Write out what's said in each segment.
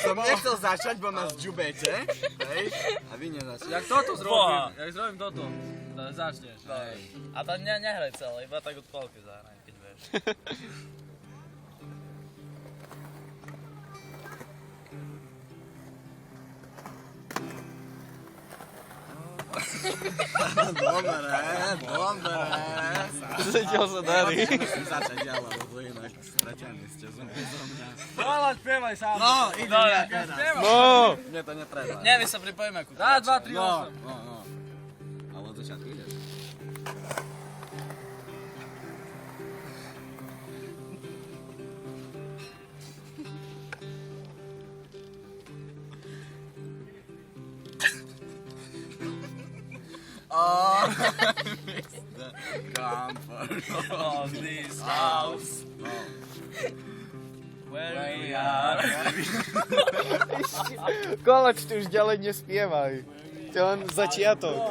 Som nechcel začať, bo nás džubete, hej? A vy nezačnete. Jak toto zrobím, jak zrobím toto, tak začneš. A to nehraj celé, iba tak od polky zahraj, keď vieš. Dobre. Zatiaľ sa darí. Musím začať ja, lebo inak stratený ste zo mňa. Doľa, spievaj sám. No, idem ja teraz. No! Mne to netreba. Nie, my sa pripojíme ku Raz, dva, tri, No. osem. Ale od začiatku ideš. Oh, the comfort of this house. Where we are. Koleč, ty už ďalej nespievaj. To je len začiatok.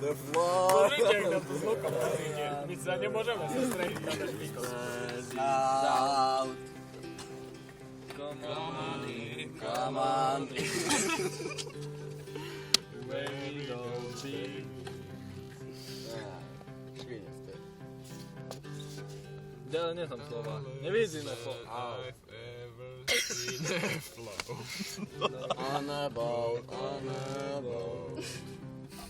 The floor. My sa nemôžeme sústrediť na ten výkon. Out. Come on, Come on. Where we go, see. Ďalej nie tam slova. Nevidíme slova. On a boat, on a boat.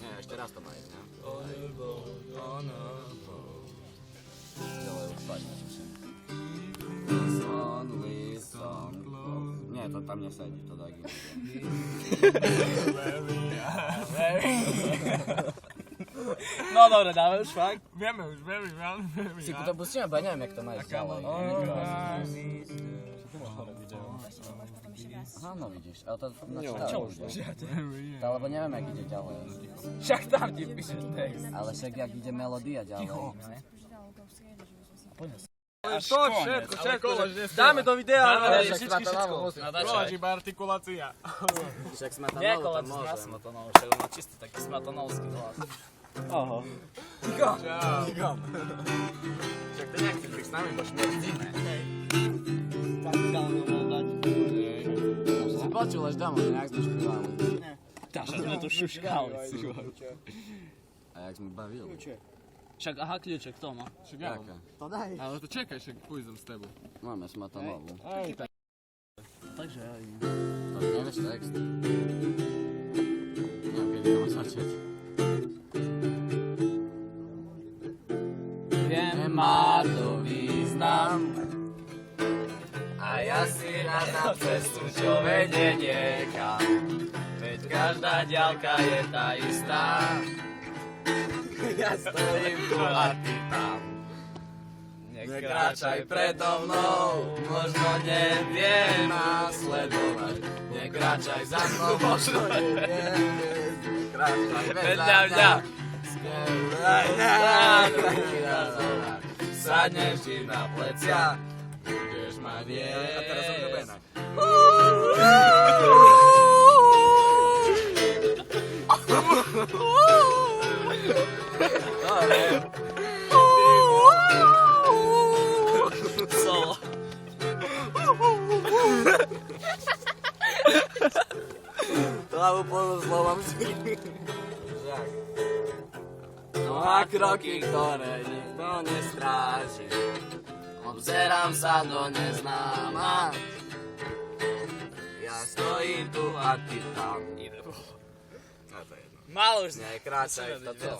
Nie, ešte raz to má ísť, ne? On a boat, on a boat. Ďalej už spať nemusím. Only song. Nie, to tam nesedí, to tak ide. No dobre, dáme už fakt. Vieme už, very well. Si to pustíme, bo neviem, jak to má ísť ďalej. Aha, no vidíš, ale to načítajú už. Lebo neviem, jak ide ďalej. Však tam ti píše text. Ale však jak ide melódia ďalej. To všetko. Dáme do videa, ale Dáme, všetko. No Koláč dačaj. iba artikulácia. Však sme tam Nie to kolec môžem. na Smatanovú, však on má čistý taký smatanovský hlas. Aha. Čau. Však ty nechci prísť s nami, bo šmrdzíme. Si počul až doma, nejak sme špívali. Však sme tu šuškali. A jak sme bavili. Však aha, kľúček, kto má? Však ja. Taká. Ale to čekaj, však pôjdem s tebou. Máme smatanovú. Takže ja idem. To nevieš text. Neviem, kedy to má začať. Nemá to význam a ja si hľadám cestu, čo vedie niekam. Veď každá diaľka je tá istá. Ja stojím tu a ty tam. Nekráčaj predo mnou, možno neviem následovať. Nekráčaj za mnou, možno neviem. Nekráčaj vedľa mňa. Sadneš ti na plecia, budeš ma viesť. A teraz som dobená. Solo. Hlavu plnú slovom si. No a kroky, ktoré nikto nestráži. Obzerám sa do neznáma. Ja stojím tu a ty tam. Málo už Nekráčaj, toto.